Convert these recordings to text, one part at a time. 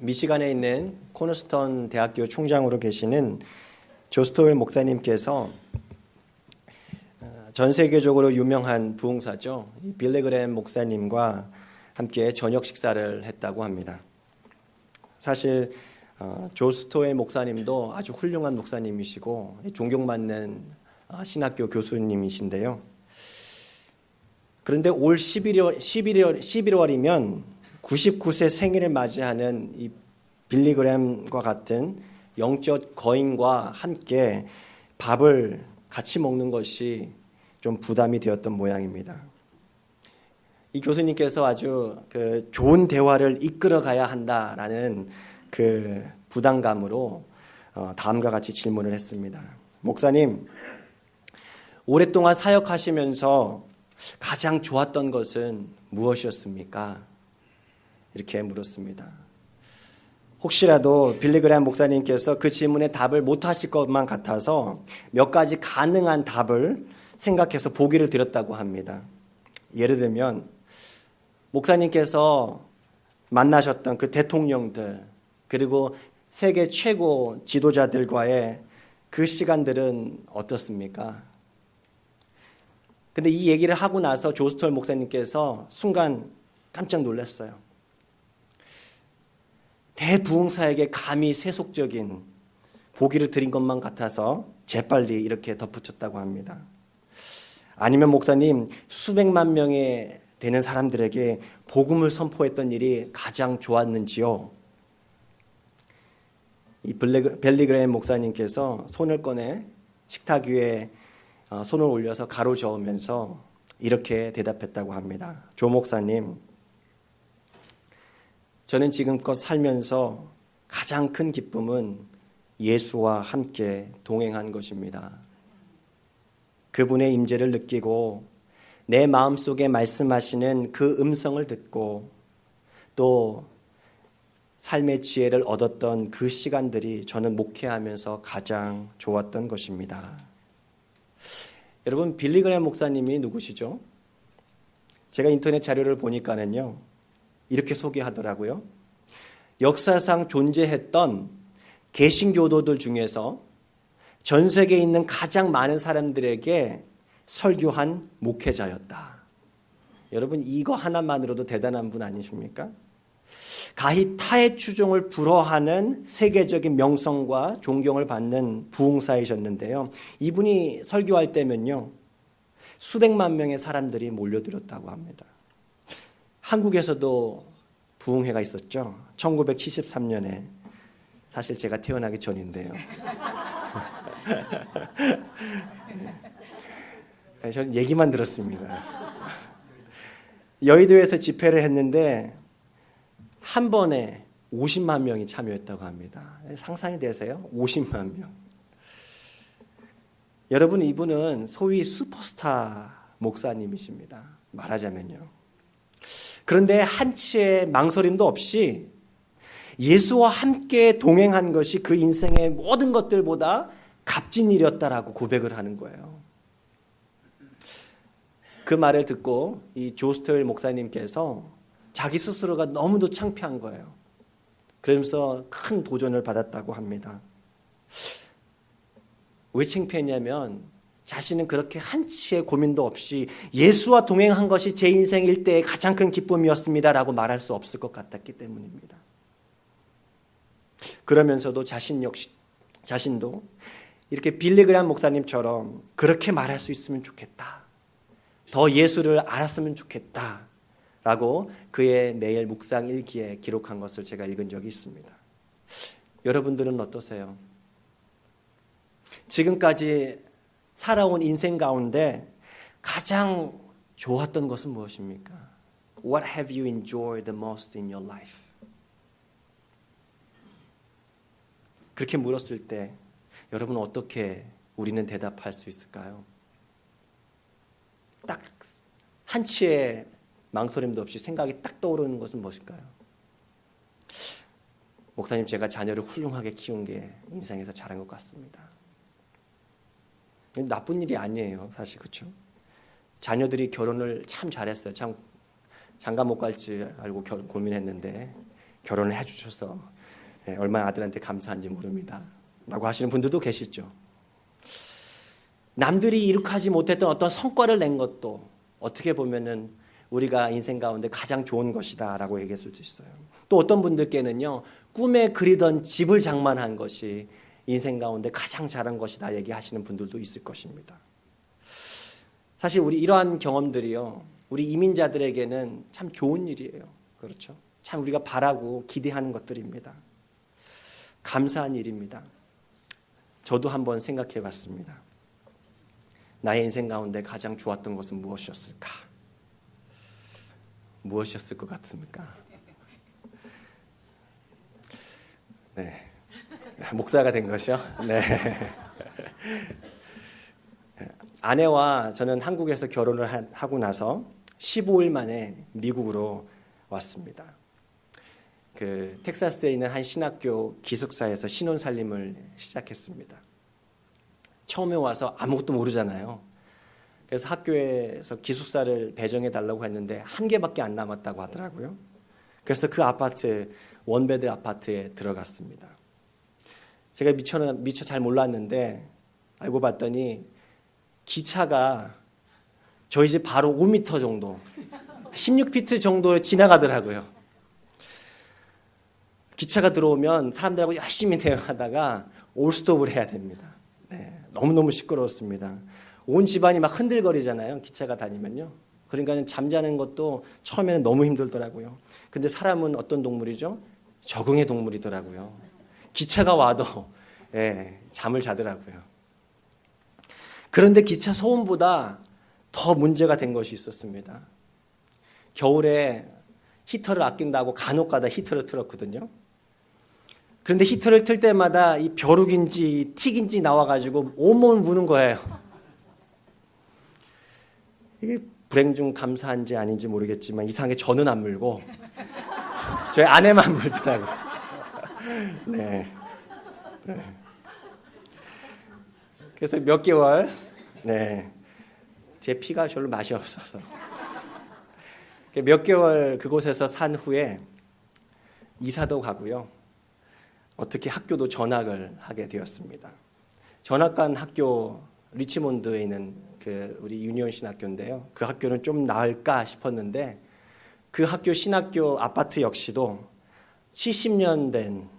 미시간에 있는 코너스톤 대학교 총장으로 계시는 조스토웰 목사님께서 전 세계적으로 유명한 부흥사죠. 빌리 그레엄 목사님과 함께 저녁 식사를 했다고 합니다. 사실 조스토웰 목사님도 아주 훌륭한 목사님이시고 존경받는 신학교 교수님이신데요. 그런데 올 11월이면 99세 생일을 맞이하는 이 빌리 그레엄과 같은 영적 거인과 함께 밥을 같이 먹는 것이 좀 부담이 되었던 모양입니다. 이 교수님께서 아주 좋은 대화를 이끌어 가야 한다라는 부담감으로 다음과 같이 질문을 했습니다. 목사님, 오랫동안 사역하시면서 가장 좋았던 것은 무엇이었습니까? 이렇게 물었습니다. 혹시라도 빌리 그레엄 목사님께서 그 질문에 답을 못하실 것만 같아서 몇 가지 가능한 답을 생각해서 보기를 드렸다고 합니다. 예를 들면 목사님께서 만나셨던 그 대통령들 그리고 세계 최고 지도자들과의 그 시간들은 어떻습니까? 근데 이 얘기를 하고 나서 조스토웰 목사님께서 순간 깜짝 놀랐어요. 대부흥사에게 감히 세속적인 보기를 드린 것만 같아서 재빨리 이렇게 덧붙였다고 합니다. 아니면 목사님, 수백만 명에 되는 사람들에게 복음을 선포했던 일이 가장 좋았는지요? 이 빌리 그레엄 목사님께서 손을 꺼내 식탁 위에 손을 올려서 가로저으면서 이렇게 대답했다고 합니다. 조 목사님, 저는 지금껏 살면서 가장 큰 기쁨은 예수와 함께 동행한 것입니다. 그분의 임재를 느끼고 내 마음속에 말씀하시는 그 음성을 듣고 또 삶의 지혜를 얻었던 그 시간들이 저는 목회하면서 가장 좋았던 것입니다. 여러분, 빌리 그레엄 목사님이 누구시죠? 제가 인터넷 자료를 보니까는요, 이렇게 소개하더라고요. 역사상 존재했던 개신교도들 중에서 전 세계에 있는 가장 많은 사람들에게 설교한 목회자였다. 여러분, 이거 하나만으로도 대단한 분 아니십니까? 가히 타의 추종을 불허하는 세계적인 명성과 존경을 받는 부흥사이셨는데요. 이분이 설교할 때면요, 수백만 명의 사람들이 몰려들었다고 합니다. 한국에서도 부흥회가 있었죠. 1973년에. 사실 제가 태어나기 전인데요. 저는 얘기만 들었습니다. 여의도에서 집회를 했는데 한 번에 50만 명이 참여했다고 합니다. 상상이 되세요? 50만 명. 여러분, 이분은 소위 슈퍼스타 목사님이십니다. 말하자면요. 그런데 한치의 망설임도 없이 예수와 함께 동행한 것이 그 인생의 모든 것들보다 값진 일이었다라고 고백을 하는 거예요. 그 말을 듣고 이 조스토웰 목사님께서 자기 스스로가 너무도 창피한 거예요. 그러면서 큰 도전을 받았다고 합니다. 왜 창피했냐면 자신은 그렇게 한치의 고민도 없이 예수와 동행한 것이 제 인생 일대의 가장 큰 기쁨이었습니다라고 말할 수 없을 것 같았기 때문입니다. 그러면서도 자신도 이렇게 빌리 그레엄 목사님처럼 그렇게 말할 수 있으면 좋겠다. 더 예수를 알았으면 좋겠다. 라고 그의 매일 묵상 일기에 기록한 것을 제가 읽은 적이 있습니다. 여러분들은 어떠세요? 지금까지 살아온 인생 가운데 가장 좋았던 것은 무엇입니까? What have you enjoyed the most in your life? 그렇게 물었을 때 여러분 어떻게 우리는 대답할 수 있을까요? 딱 한치의 망설임도 없이 생각이 딱 떠오르는 것은 무엇일까요? 목사님, 제가 자녀를 훌륭하게 키운 게 인생에서 잘한 것 같습니다. 나쁜 일이 아니에요, 사실. 그렇죠? 자녀들이 결혼을 참 잘했어요. 참 장가 못 갈지 알고 고민했는데 결혼을 해주셔서 얼마나 아들한테 감사한지 모릅니다 라고 하시는 분들도 계시죠. 남들이 이룩하지 못했던 어떤 성과를 낸 것도 어떻게 보면은 우리가 인생 가운데 가장 좋은 것이다 라고 얘기할 수도 있어요. 또 어떤 분들께는요, 꿈에 그리던 집을 장만한 것이 인생 가운데 가장 잘한 것이다 얘기하시는 분들도 있을 것입니다. 사실 우리 이러한 경험들이요, 우리 이민자들에게는 참 좋은 일이에요. 그렇죠? 참 우리가 바라고 기대하는 것들입니다. 감사한 일입니다. 저도 한번 생각해 봤습니다. 나의 인생 가운데 가장 좋았던 것은 무엇이었을까? 무엇이었을 것 같습니까? 네. 목사가 된 것이요? 네. 아내와 저는 한국에서 결혼을 하고 나서 15일 만에 미국으로 왔습니다. 그 텍사스에 있는 한 신학교 기숙사에서 신혼살림을 시작했습니다. 처음에 와서 아무것도 모르잖아요. 그래서 학교에서 기숙사를 배정해 달라고 했는데 한 개밖에 안 남았다고 하더라고요. 그래서 그 아파트, 원베드 아파트에 들어갔습니다. 제가 미처 잘 몰랐는데 알고 봤더니 기차가 저희 집 바로 5m 정도, 16피트 정도 지나가더라고요. 기차가 들어오면 사람들하고 열심히 대화하다가 올스톱을 해야 됩니다. 네, 너무너무 시끄러웠습니다. 온 집안이 막 흔들거리잖아요. 기차가 다니면요. 그러니까 잠자는 것도 처음에는 너무 힘들더라고요. 근데 사람은 어떤 동물이죠? 적응의 동물이더라고요. 기차가 와도 잠을 자더라고요. 그런데 기차 소음보다 더 문제가 된 것이 있었습니다. 겨울에 히터를 아낀다고 간혹가다 히터를 틀었거든요. 그런데 히터를 틀 때마다 이 벼룩인지 틱인지 나와가지고 온몸을 무는 거예요. 이게 불행 중 감사한지 아닌지 모르겠지만 이상하게 저는 안 물고 저희 아내만 물더라고요. 네. 그래서 몇 개월, 제 피가 별로 맛이 없어서 몇 개월 그곳에서 산 후에 이사도 가고요. 어떻게 학교도 전학을 하게 되었습니다. 전학 간 학교 리치몬드에 있는 그 우리 유니온 신학교인데요. 그 학교는 좀 나을까 싶었는데 그 학교 신학교 아파트 역시도 70년 된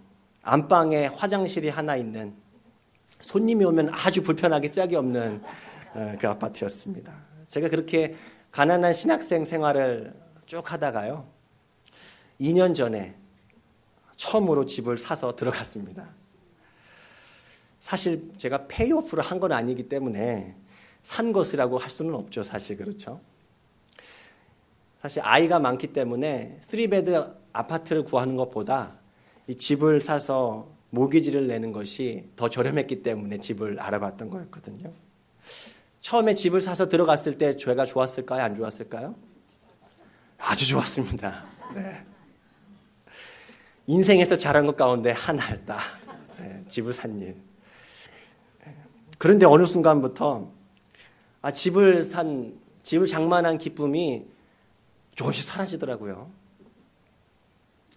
안방에 화장실이 하나 있는, 손님이 오면 아주 불편하게 짝이 없는 그 아파트였습니다. 제가 그렇게 가난한 신학생 생활을 쭉 하다가요, 2년 전에 처음으로 집을 사서 들어갔습니다. 사실 제가 페이오프를 한 건 아니기 때문에 산 것이라고 할 수는 없죠. 사실 그렇죠. 사실 아이가 많기 때문에 3베드 아파트를 구하는 것보다 이 집을 사서 모기지를 내는 것이 더 저렴했기 때문에 집을 알아봤던 거였거든요. 처음에 집을 사서 들어갔을 때 죄가 좋았을까요? 안 좋았을까요? 아주 좋았습니다. 네. 인생에서 잘한 것 가운데 하나였다. 집을 산 일. 그런데 어느 순간부터 집을 장만한 기쁨이 조금씩 사라지더라고요.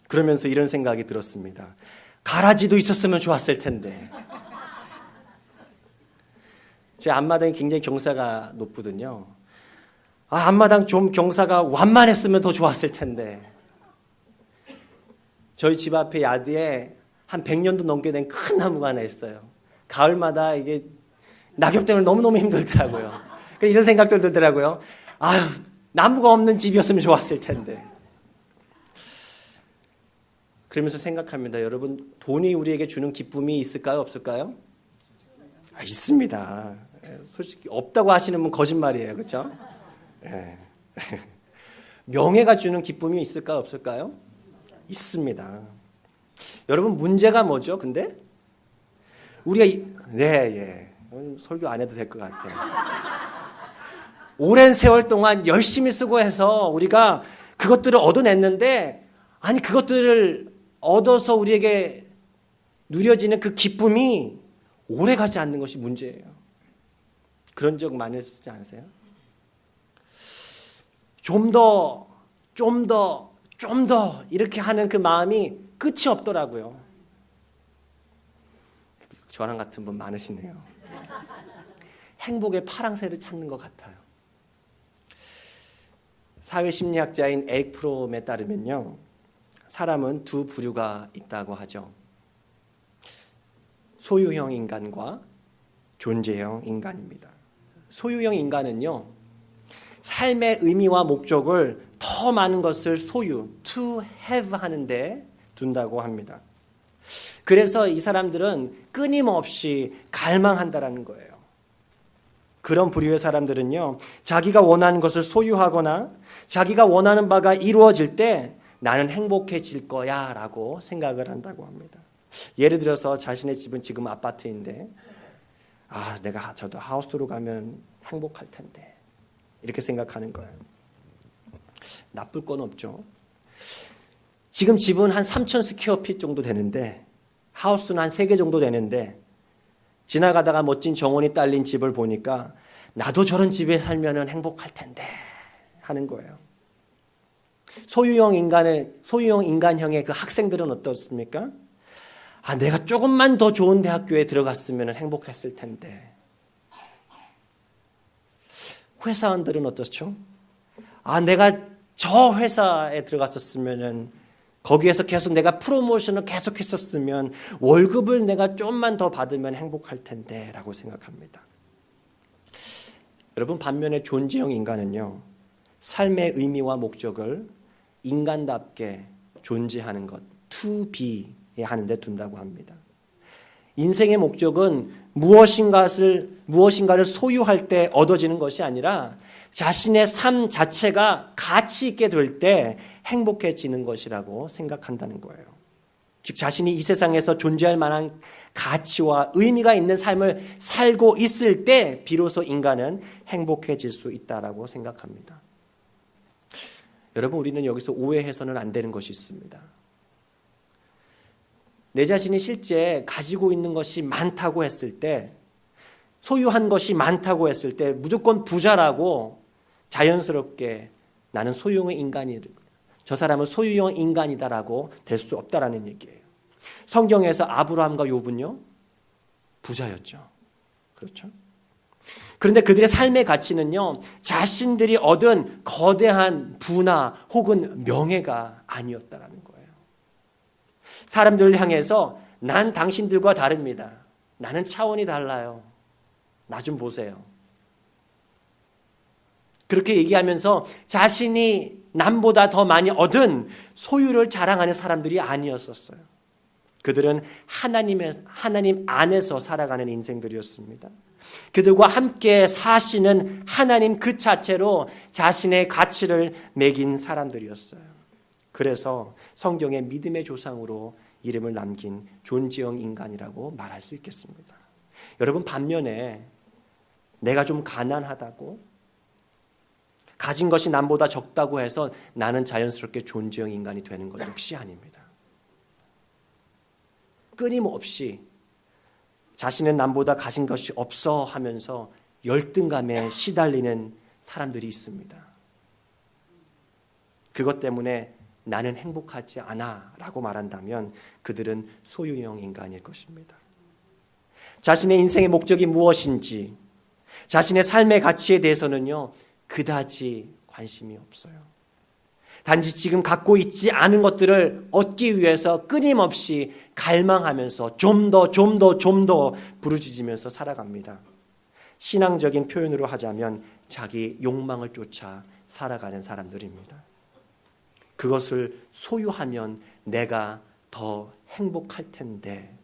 그러면서 이런 생각이 들었습니다. 가라지도 있었으면 좋았을 텐데. 제 앞마당이 굉장히 경사가 높거든요. 앞마당 좀 경사가 완만했으면 더 좋았을 텐데. 저희 집 앞에 야드에 한 100년도 넘게 된 큰 나무가 하나 있어요. 가을마다 이게 낙엽 때문에 너무너무 힘들더라고요. 이런 생각들 들더라고요. 나무가 없는 집이었으면 좋았을 텐데. 그러면서 생각합니다. 여러분, 돈이 우리에게 주는 기쁨이 있을까요? 없을까요? 있습니다. 솔직히 없다고 하시는 분 거짓말이에요. 그렇죠? 명예가 주는 기쁨이 있을까요? 없을까요? 있습니다. 여러분, 문제가 뭐죠? 근데 우리가 설교 안 해도 될 것 같아요. 오랜 세월 동안 열심히 수고해서 우리가 그것들을 얻어냈는데, 그것들을 얻어서 우리에게 누려지는 그 기쁨이 오래 가지 않는 것이 문제예요. 그런 적 많으시지 않으세요? 좀 더 좀 더 이렇게 하는 그 마음이 끝이 없더라고요. 저랑 같은 분 많으시네요. 행복의 파랑새를 찾는 것 같아요. 사회심리학자인 에릭 프롬에 따르면요, 사람은 두 부류가 있다고 하죠. 소유형 인간과 존재형 인간입니다. 소유형 인간은요, 삶의 의미와 목적을 더 많은 것을 소유, to have 하는데 둔다고 합니다. 그래서 이 사람들은 끊임없이 갈망한다라는 거예요. 그런 부류의 사람들은요, 자기가 원하는 것을 소유하거나 자기가 원하는 바가 이루어질 때 나는 행복해질 거야 라고 생각을 한다고 합니다. 예를 들어서 자신의 집은 지금 아파트인데 저도 하우스로 가면 행복할 텐데 이렇게 생각하는 거예요. 나쁠 건 없죠. 지금 집은 한 3,000 스퀘어핏 정도 되는데 하우스는 한 3개 정도 되는데 지나가다가 멋진 정원이 딸린 집을 보니까 나도 저런 집에 살면 행복할 텐데 하는 거예요. 소유형 인간형의 그 학생들은 어떻습니까? 내가 조금만 더 좋은 대학교에 들어갔으면 행복했을 텐데. 회사원들은 어떻죠? 내가 저 회사에 들어갔었으면 거기에서 계속 내가 프로모션을 계속 했었으면 월급을 내가 좀만 더 받으면 행복할 텐데 라고 생각합니다. 여러분, 반면에 존재형 인간은요, 삶의 의미와 목적을 인간답게 존재하는 것, to be 하는 데 둔다고 합니다. 인생의 목적은 무엇인가를 소유할 때 얻어지는 것이 아니라 자신의 삶 자체가 가치 있게 될 때 행복해지는 것이라고 생각한다는 거예요. 즉 자신이 이 세상에서 존재할 만한 가치와 의미가 있는 삶을 살고 있을 때 비로소 인간은 행복해질 수 있다라고 생각합니다. 여러분, 우리는 여기서 오해해서는 안 되는 것이 있습니다. 내 자신이 실제 가지고 있는 것이 많다고 했을 때, 소유한 것이 많다고 했을 때 무조건 부자라고 자연스럽게 나는 소유형 인간이다, 저 사람은 소유형 인간이다라고 될 수 없다라는 얘기예요. 성경에서 아브라함과 욥은요, 부자였죠. 그렇죠? 그런데 그들의 삶의 가치는요, 자신들이 얻은 거대한 부나 혹은 명예가 아니었다라는 거예요. 사람들을 향해서 난 당신들과 다릅니다. 나는 차원이 달라요. 나 좀 보세요. 그렇게 얘기하면서 자신이 남보다 더 많이 얻은 소유를 자랑하는 사람들이 아니었었어요. 그들은 하나님 안에서 살아가는 인생들이었습니다. 그들과 함께 사시는 하나님 그 자체로 자신의 가치를 매긴 사람들이었어요. 그래서 성경의 믿음의 조상으로 이름을 남긴 존재형 인간이라고 말할 수 있겠습니다. 여러분, 반면에 내가 좀 가난하다고, 가진 것이 남보다 적다고 해서 나는 자연스럽게 존재형 인간이 되는 것 역시 아닙니다. 끊임없이 자신은 남보다 가진 것이 없어 하면서 열등감에 시달리는 사람들이 있습니다. 그것 때문에 나는 행복하지 않아 라고 말한다면 그들은 소유형 인간일 것입니다. 자신의 인생의 목적이 무엇인지, 자신의 삶의 가치에 대해서는요, 그다지 관심이 없어요. 단지 지금 갖고 있지 않은 것들을 얻기 위해서 끊임없이 갈망하면서 좀 더 부르짖으면서 살아갑니다. 신앙적인 표현으로 하자면 자기 욕망을 쫓아 살아가는 사람들입니다. 그것을 소유하면 내가 더 행복할 텐데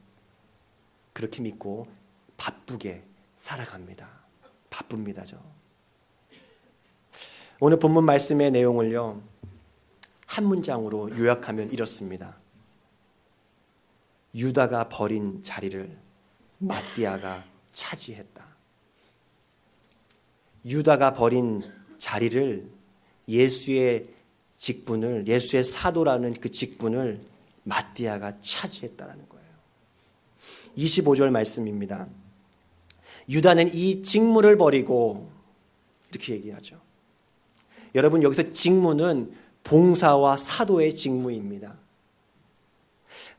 그렇게 믿고 바쁘게 살아갑니다. 바쁩니다. 오늘 본문 말씀의 내용을요, 한 문장으로 요약하면 이렇습니다. 유다가 버린 자리를 마띠아가 차지했다. 유다가 버린 자리를 예수의 사도라는 그 직분을 마띠아가 차지했다는 거예요. 25절 말씀입니다. 유다는 이 직무를 버리고, 이렇게 얘기하죠. 여러분, 여기서 직무는 봉사와 사도의 직무입니다.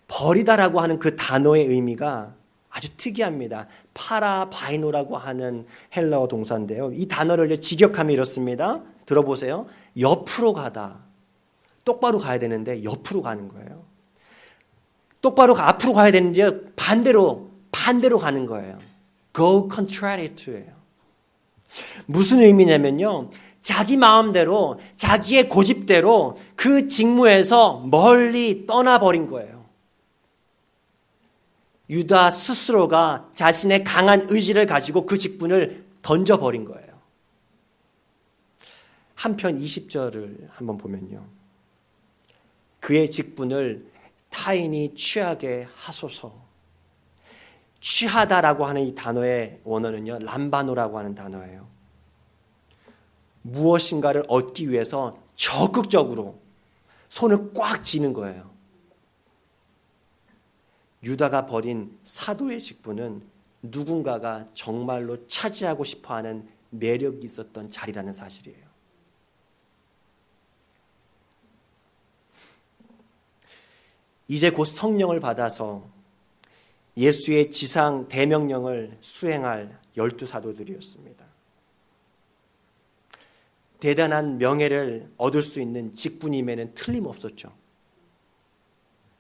버리다라고 하는 그 단어의 의미가 아주 특이합니다. 파라바이노라고 하는 헬라어 동사인데요. 이 단어를 직역하면 이렇습니다. 들어보세요. 옆으로 가다. 똑바로 가야 되는데 옆으로 가는 거예요. 똑바로 앞으로 가야 되는지 반대로 가는 거예요. Go contrary to예요. 무슨 의미냐면요. 자기 마음대로 자기의 고집대로 그 직무에서 멀리 떠나버린 거예요. 유다 스스로가 자신의 강한 의지를 가지고 그 직분을 던져버린 거예요. 한편 20절을 한번 보면요. 그의 직분을 타인이 취하게 하소서. 취하다라고 하는 이 단어의 원어는요. 람바노라고 하는 단어예요. 무엇인가를 얻기 위해서 적극적으로 손을 꽉 쥐는 거예요. 유다가 버린 사도의 직분은 누군가가 정말로 차지하고 싶어하는 매력이 있었던 자리라는 사실이에요. 이제 곧 성령을 받아서 예수의 지상 대명령을 수행할 12사도들이었습니다. 대단한 명예를 얻을 수 있는 직분임에는 틀림없었죠.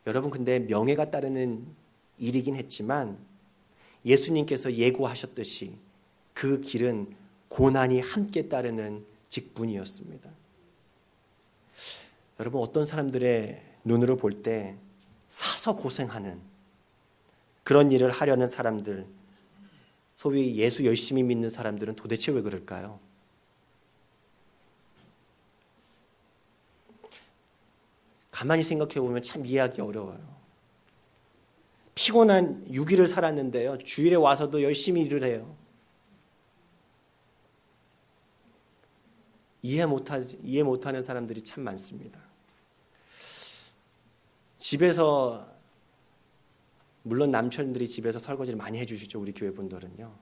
여러분, 근데 명예가 따르는 일이긴 했지만 예수님께서 예고하셨듯이 그 길은 고난이 함께 따르는 직분이었습니다. 여러분, 어떤 사람들의 눈으로 볼 때 사서 고생하는 그런 일을 하려는 사람들, 소위 예수 열심히 믿는 사람들은 도대체 왜 그럴까요? 가만히 생각해 보면 참 이해하기 어려워요. 피곤한 6일을 살았는데요. 주일에 와서도 열심히 일을 해요. 이해 못하는 사람들이 참 많습니다. 집에서, 물론 남편들이 집에서 설거지를 많이 해주시죠. 우리 교회 분들은요.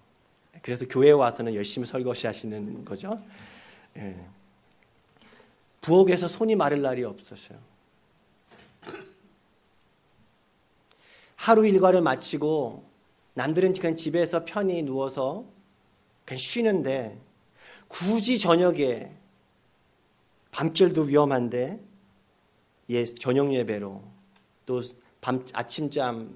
그래서 교회에 와서는 열심히 설거지 하시는 거죠. 예. 부엌에서 손이 마를 날이 없으셔요. 하루 일과를 마치고 남들은 그냥 집에서 편히 누워서 그냥 쉬는데 굳이 저녁에 밤길도 위험한데 저녁 예배로 또 아침잠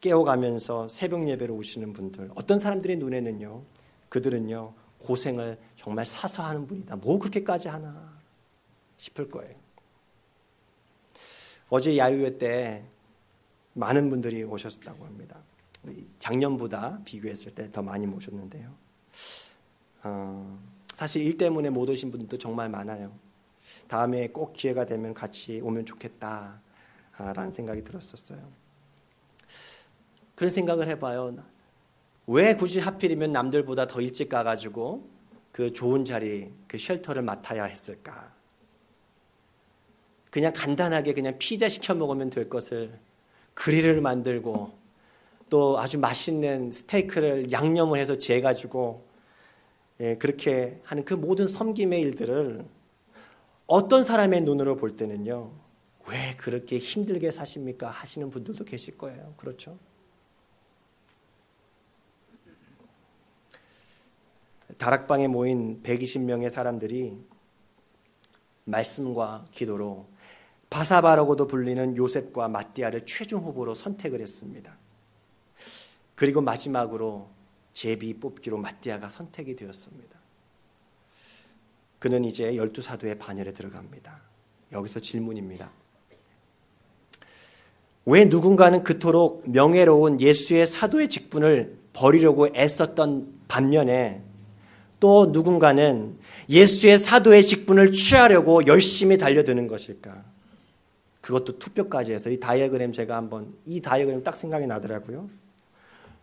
깨워가면서 새벽 예배로 오시는 분들, 어떤 사람들의 눈에는요, 그들은요 고생을 정말 사서 하는 분이다. 뭐 그렇게까지 하나 싶을 거예요. 어제 야유회 때 많은 분들이 오셨다고 합니다. 작년보다 비교했을 때 더 많이 모셨는데요. 사실 일 때문에 못 오신 분들도 정말 많아요. 다음에 꼭 기회가 되면 같이 오면 좋겠다라는 생각이 들었었어요. 그런 생각을 해봐요. 왜 굳이 하필이면 남들보다 더 일찍 가가지고 그 좋은 자리, 그 쉘터를 맡아야 했을까? 그냥 간단하게 그냥 피자 시켜 먹으면 될 것을 그릴을 만들고 또 아주 맛있는 스테이크를 양념을 해서 재가지고 그렇게 하는 그 모든 섬김의 일들을 어떤 사람의 눈으로 볼 때는요, 왜 그렇게 힘들게 사십니까? 하시는 분들도 계실 거예요. 그렇죠? 다락방에 모인 120명의 사람들이 말씀과 기도로 바사바라고도 불리는 요셉과 마띠아를 최종 후보로 선택을 했습니다. 그리고 마지막으로 제비 뽑기로 마띠아가 선택이 되었습니다. 그는 이제 12사도의 반열에 들어갑니다. 여기서 질문입니다. 왜 누군가는 그토록 명예로운 예수의 사도의 직분을 버리려고 애썼던 반면에 또 누군가는 예수의 사도의 직분을 취하려고 열심히 달려드는 것일까? 그것도 투표까지 해서 이 다이어그램 제가 한번 이 다이어그램 딱 생각이 나더라고요.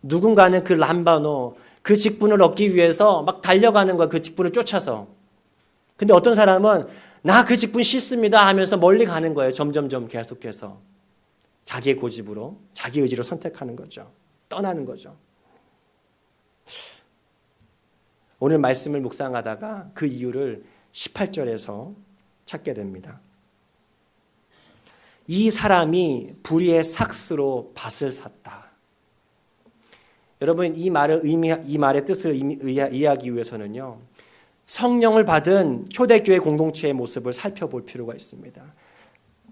누군가는 그 람바노 그 직분을 얻기 위해서 막 달려가는 거야. 그 직분을 쫓아서. 근데 어떤 사람은 나 그 직분 싫습니다 하면서 멀리 가는 거예요. 점점점 계속해서. 자기의 고집으로 자기 의지로 선택하는 거죠. 떠나는 거죠. 오늘 말씀을 묵상하다가 그 이유를 18절에서 찾게 됩니다. 이 사람이 불의의 삭스로 밭을 샀다. 여러분, 이 말의 뜻을 이해하기 위해서는요, 성령을 받은 초대교회 공동체의 모습을 살펴볼 필요가 있습니다.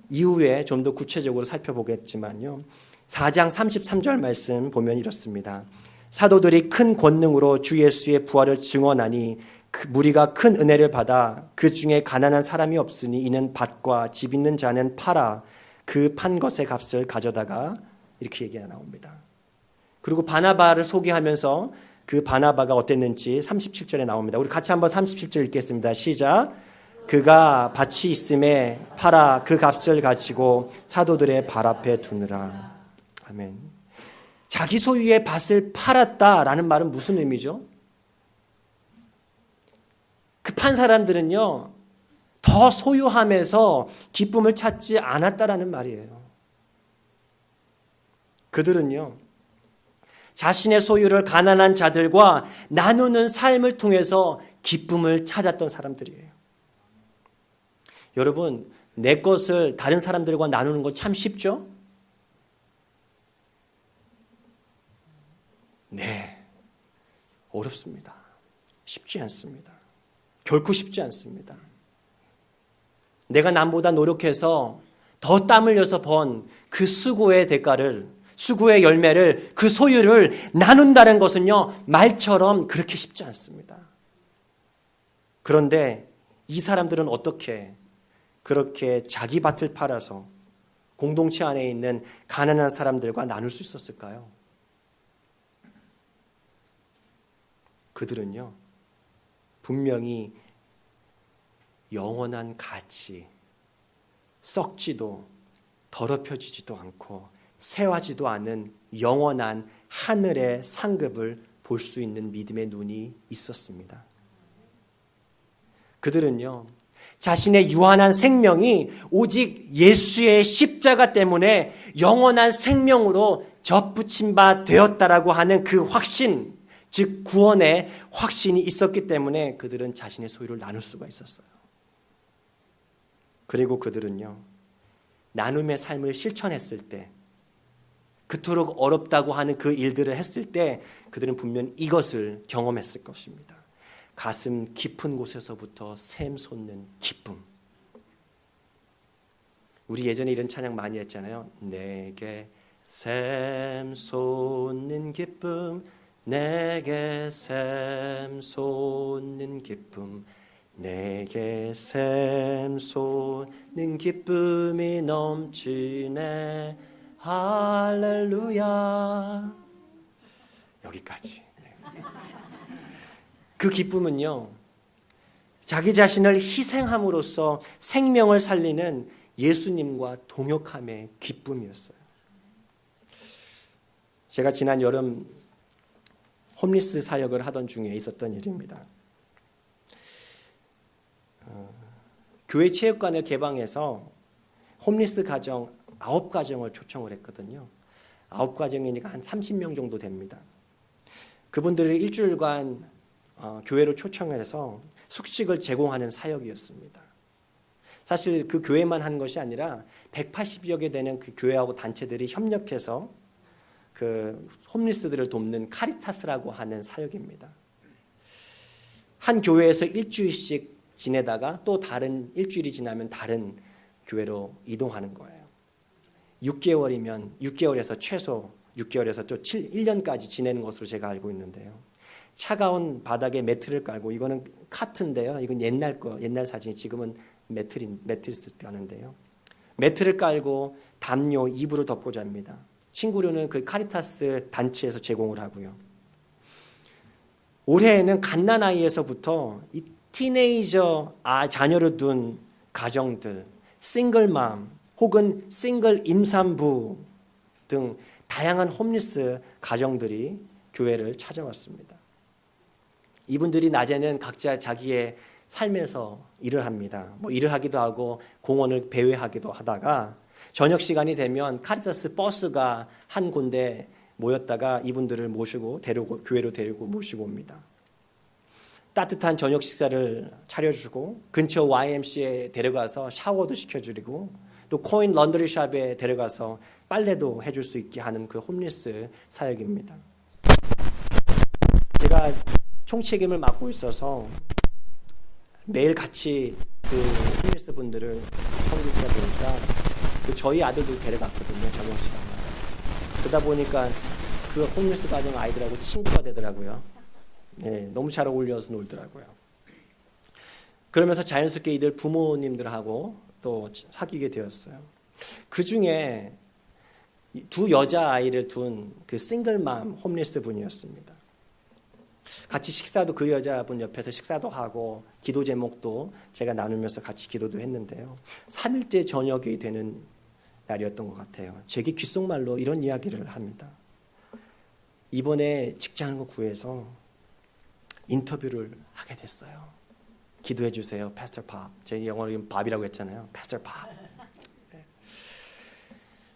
이후에 좀 더 구체적으로 살펴보겠지만요, 4장 33절 말씀 보면 이렇습니다. 사도들이 큰 권능으로 주 예수의 부활을 증언하니 그 무리가 큰 은혜를 받아 그 중에 가난한 사람이 없으니 이는 밭과 집 있는 자는 팔아 그 판 것의 값을 가져다가, 이렇게 얘기가 나옵니다. 그리고 바나바를 소개하면서 그 바나바가 어땠는지 37절에 나옵니다. 우리 같이 한번 37절 읽겠습니다. 시작. 그가 밭이 있음에 팔아 그 값을 가지고 사도들의 발 앞에 두느라. 아멘. 자기 소유의 밭을 팔았다라는 말은 무슨 의미죠? 그 판 사람들은요, 더 소유함에서 기쁨을 찾지 않았다라는 말이에요. 그들은요, 자신의 소유를 가난한 자들과 나누는 삶을 통해서 기쁨을 찾았던 사람들이에요. 여러분, 내 것을 다른 사람들과 나누는 거 참 쉽죠? 네, 어렵습니다. 쉽지 않습니다. 결코 쉽지 않습니다. 내가 남보다 노력해서 더 땀 흘려서 번 그 수고의 대가를, 수고의 열매를, 그 소유를 나눈다는 것은요, 말처럼 그렇게 쉽지 않습니다. 그런데 이 사람들은 어떻게 그렇게 자기 밭을 팔아서 공동체 안에 있는 가난한 사람들과 나눌 수 있었을까요? 그들은요, 분명히 영원한 가치, 썩지도 더럽혀지지도 않고 새하지도 않은 영원한 하늘의 상급을 볼 수 있는 믿음의 눈이 있었습니다. 그들은요, 자신의 유한한 생명이 오직 예수의 십자가 때문에 영원한 생명으로 접붙임 바 되었다라고 하는 그 확신, 즉 구원의 확신이 있었기 때문에 그들은 자신의 소유를 나눌 수가 있었어요. 그리고 그들은요, 나눔의 삶을 실천했을 때, 그토록 어렵다고 하는 그 일들을 했을 때 그들은 분명 이것을 경험했을 것입니다. 가슴 깊은 곳에서부터 샘 솟는 기쁨. 우리 예전에 이런 찬양 많이 했잖아요. 내게 샘 솟는 기쁨, 내게 샘 솟는 기쁨, 내게 샘 솟는 기쁨이 넘치네. 할렐루야. 여기까지. 그 기쁨은요, 자기 자신을 희생함으로써 생명을 살리는 예수님과 동역함의 기쁨이었어요. 제가 지난 여름 홈리스 사역을 하던 중에 있었던 일입니다. 교회 체육관을 개방해서 홈리스 가정 9가정을 초청을 했거든요. 9가정이니까 한 30명 정도 됩니다. 그분들을 일주일간 교회로 초청을 해서 숙식을 제공하는 사역이었습니다. 사실 그 교회만 한 것이 아니라 180여 개 되는 그 교회하고 단체들이 협력해서 그 홈리스들을 돕는 카리타스라고 하는 사역입니다. 한 교회에서 일주일씩 지내다가 또 다른 일주일이 지나면 다른 교회로 이동하는 거예요. 6개월에서 최소 6개월에서 또 1년까지 지내는 것으로 제가 알고 있는데요. 차가운 바닥에 매트를 깔고, 이거는 카트인데요. 이건 옛날 사진이, 지금은 매트리스 하는데요. 매트를 깔고 담요, 이불을 덮고 잡니다. 친구료는 그 카리타스 단체에서 제공을 하고요. 올해에는 갓난아이에서부터 이 티네이저 자녀를 둔 가정들, 싱글맘 혹은 싱글 임산부 등 다양한 홈리스 가정들이 교회를 찾아왔습니다. 이분들이 낮에는 각자 자기의 삶에서 일을 합니다. 일을 하기도 하고 공원을 배회하기도 하다가 저녁 시간이 되면 카리타스 버스가 한 군데 모였다가 이분들을 교회로 데리고 모시고 옵니다. 따뜻한 저녁 식사를 차려주고 근처 YMCA에 데려가서 샤워도 시켜주고 또 코인 런드리샵에 데려가서 빨래도 해줄 수 있게 하는 그 홈리스 사역입니다. 제가 총책임을 맡고 있어서 매일 같이 그 홈리스 분들을 섬기다 보니까 그 저희 아들도 데려갔거든요. 저녁 시간마다. 그러다 보니까 그 홈리스 가정 아이들하고 친구가 되더라고요. 네, 너무 잘 어울려서 놀더라고요. 그러면서 자연스럽게 이들 부모님들하고 또 사귀게 되었어요. 그 중에 두 여자아이를 둔 그 싱글맘 홈리스 분이었습니다. 같이 식사도 그 여자분 옆에서 식사도 하고 기도 제목도 제가 나누면서 같이 기도도 했는데요. 3일째 저녁이 되는 날이었던 것 같아요. 제게 귓속말로 이런 이야기를 합니다. 이번에 직장을 구해서 인터뷰를 하게 됐어요. 기도해 주세요. 패스터 밥. 제 영어로 밥이라고 했잖아요. 패스터 밥. 네.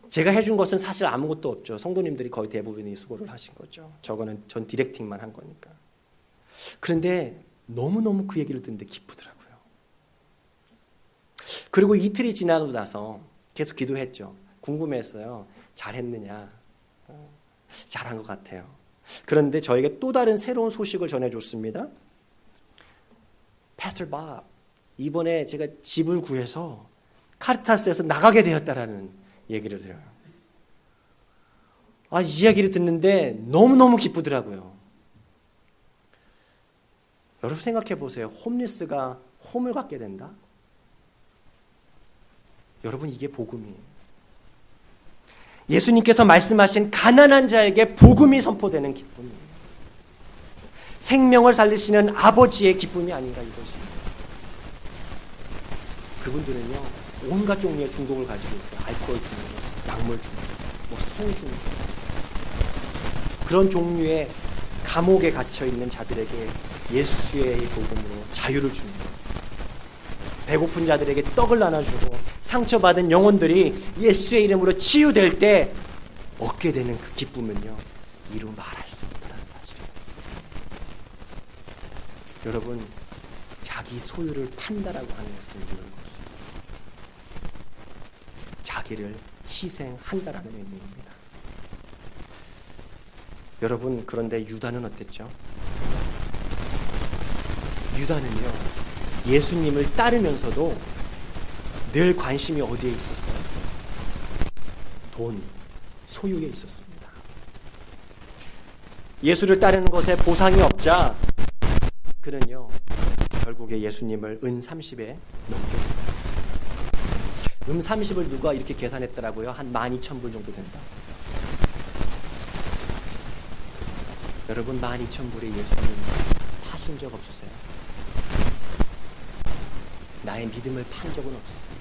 제가 해준 것은 사실 아무것도 없죠. 성도님들이 거의 대부분이 수고를 하신 거죠. 저거는 전 디렉팅만 한 거니까. 그런데 너무너무 그 얘기를 듣는데 기쁘더라고요. 그리고 이틀이 지나고 나서 계속 기도했죠. 궁금했어요. 잘했느냐. 잘한 것 같아요. 그런데 저에게 또 다른 새로운 소식을 전해줬습니다. 패스터 밥, 이번에 제가 집을 구해서 카리타스에서 나가게 되었다라는 얘기를 들어요. 이 이야기를 듣는데 너무너무 기쁘더라고요. 여러분 생각해 보세요. 홈리스가 홈을 갖게 된다? 여러분 이게 복음이에요. 예수님께서 말씀하신 가난한 자에게 복음이 선포되는 기쁨이에요. 생명을 살리시는 아버지의 기쁨이 아닌가 이것이. 그분들은요 온갖 종류의 중독을 가지고 있어요. 알코올 중독, 약물 중독, 성중독. 그런 종류의 감옥에 갇혀있는 자들에게 예수의 복음으로 자유를 줍니다. 배고픈 자들에게 떡을 나눠주고 상처받은 영혼들이 예수의 이름으로 치유될 때 얻게 되는 그 기쁨은요 이루 말할 수 없다는 사실이에요. 여러분 자기 소유를 판다라고 하는 것은 이런 것이에요. 자기를 희생한다라는 의미입니다. 여러분 그런데 유다는 어땠죠? 유다는요 예수님을 따르면서도 늘 관심이 어디에 있었어요? 돈, 소유에 있었습니다. 예수를 따르는 것에 보상이 없자 그는요 결국에 예수님을 은 30에 넘게 됩니다. 은 30을 누가 이렇게 계산했더라고요. 한 12,000불 정도 된다. 여러분 12,000불에 예수님 파신 적 없으세요? 나의 믿음을 판 적은 없으세요?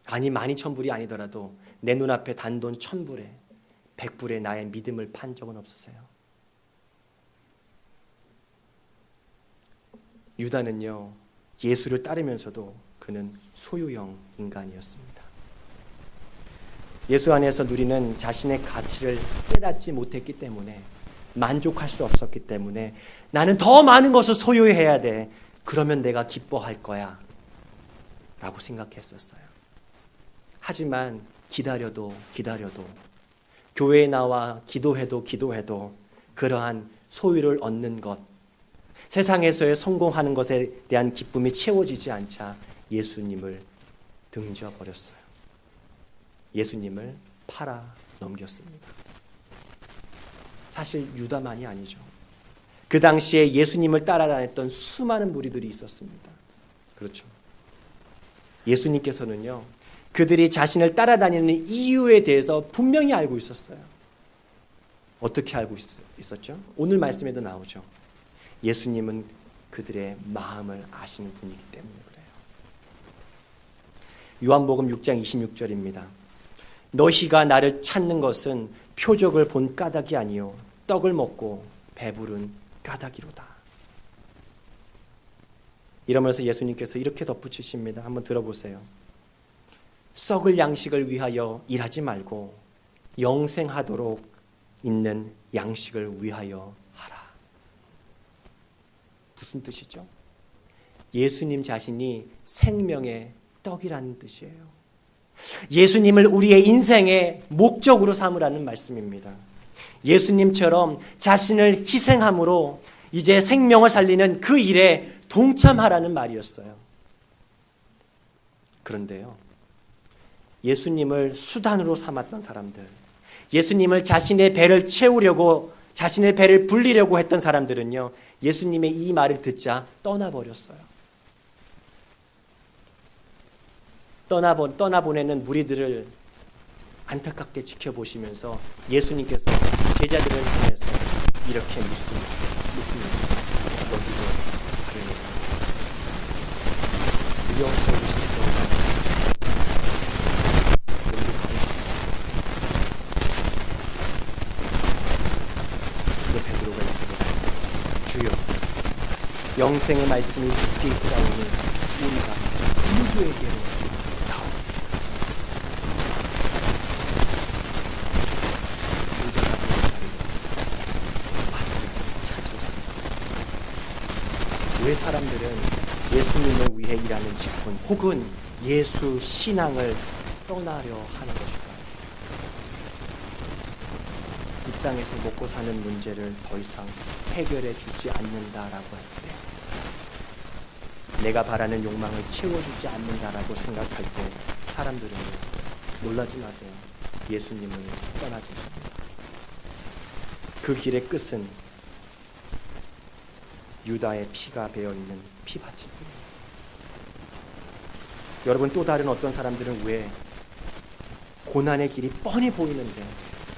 아니 12,000불이 아니더라도 내 눈앞에 단돈 1,000불에 100불에 나의 믿음을 판 적은 없으세요? 유다는요 예수를 따르면서도 그는 소유형 인간이었습니다. 예수 안에서 누리는 자신의 가치를 깨닫지 못했기 때문에 만족할 수 없었기 때문에 나는 더 많은 것을 소유해야 돼. 그러면 내가 기뻐할 거야. 라고 생각했었어요. 하지만 기다려도 교회에 나와 기도해도 그러한 소유를 얻는 것, 세상에서의 성공하는 것에 대한 기쁨이 채워지지 않자 예수님을 등져버렸어요. 예수님을 팔아 넘겼습니다. 사실 유다만이 아니죠. 그 당시에 예수님을 따라다녔던 수많은 무리들이 있었습니다. 그렇죠. 예수님께서는요, 그들이 자신을 따라다니는 이유에 대해서 분명히 알고 있었어요. 어떻게 알고 있었죠? 오늘 말씀에도 나오죠. 예수님은 그들의 마음을 아시는 분이기 때문에 그래요. 요한복음 6장 26절입니다. 너희가 나를 찾는 것은 표적을 본 까닭이 아니요 떡을 먹고 배부른 까닭이로다. 이러면서 예수님께서 이렇게 덧붙이십니다. 한번 들어보세요. 썩을 양식을 위하여 일하지 말고 영생하도록 있는 양식을 위하여 하라. 무슨 뜻이죠? 예수님 자신이 생명의 떡이라는 뜻이에요. 예수님을 우리의 인생의 목적으로 삼으라는 말씀입니다. 예수님처럼 자신을 희생함으로 이제 생명을 살리는 그 일에 동참하라는 말이었어요. 그런데요, 예수님을 수단으로 삼았던 사람들, 예수님을 자신의 배를 채우려고, 자신의 배를 불리려고 했던 사람들은요, 예수님의 이 말을 듣자 떠나버렸어요. 떠나보내는 무리들을 안타깝게 지켜보시면서 예수님께서 제자들을 향해서 이렇게 묻습니다. 너희도 가려니까? 위험스러우신 베드로가 이르되 주여, 영생의 말씀이 주께 있사오니 우리가 누구에게로 왜 사람들은 예수님을 위해 일하는 직분 혹은 예수 신앙을 떠나려 하는 것일까요? 이 땅에서 먹고 사는 문제를 더 이상 해결해 주지 않는다라고 할 때, 내가 바라는 욕망을 채워주지 않는다라고 생각할 때 사람들은 놀라지 마세요. 예수님을 떠나지 않습니다. 그 길의 끝은 유다의 피가 배어있는 피밭일 뿐입니다. 여러분, 또 다른 어떤 사람들은 왜 고난의 길이 뻔히 보이는데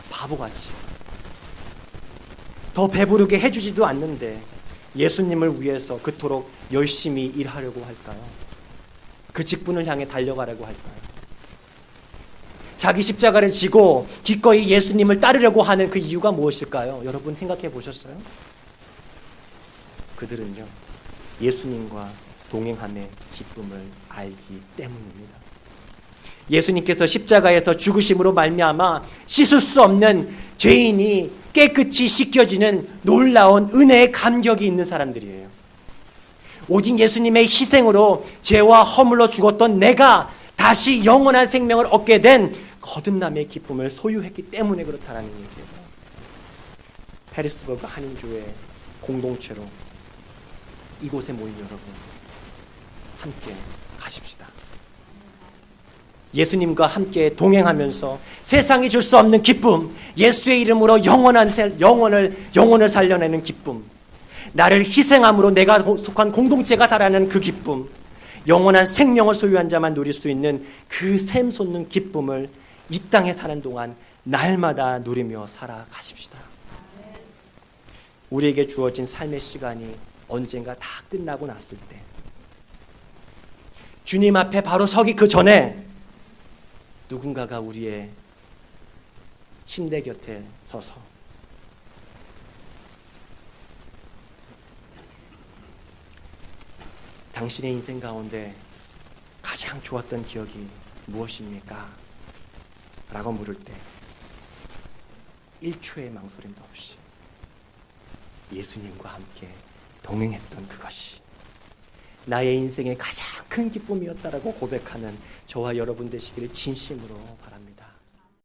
바보같이 더 배부르게 해주지도 않는데 예수님을 위해서 그토록 열심히 일하려고 할까요? 그 직분을 향해 달려가려고 할까요? 자기 십자가를 지고 기꺼이 예수님을 따르려고 하는 그 이유가 무엇일까요? 여러분 생각해 보셨어요? 그들은요, 예수님과 동행함의 기쁨을 알기 때문입니다. 예수님께서 십자가에서 죽으심으로 말미암아 씻을 수 없는 죄인이 깨끗이 씻겨지는 놀라운 은혜의 감격이 있는 사람들이에요. 오직 예수님의 희생으로 죄와 허물로 죽었던 내가 다시 영원한 생명을 얻게 된 거듭남의 기쁨을 소유했기 때문에 그렇다라는 얘기예요. 해리스버그 한인교회 공동체로 이곳에 모인 여러분, 함께 가십시다. 예수님과 함께 동행하면서 세상이 줄 수 없는 기쁨, 예수의 이름으로 영혼을 살려내는 기쁨, 나를 희생함으로 내가 속한 공동체가 살아나는 그 기쁨, 영원한 생명을 소유한 자만 누릴 수 있는 그 샘솟는 기쁨을 이 땅에 사는 동안 날마다 누리며 살아가십시다. 우리에게 주어진 삶의 시간이 언젠가 다 끝나고 났을 때, 주님 앞에 바로 서기 그 전에 누군가가 우리의 침대 곁에 서서 당신의 인생 가운데 가장 좋았던 기억이 무엇입니까? 라고 물을 때 1초의 망설임도 없이 예수님과 함께 동행했던 그것이 나의 인생의 가장 큰 기쁨이었다라고 고백하는 저와 여러분 되시기를 진심으로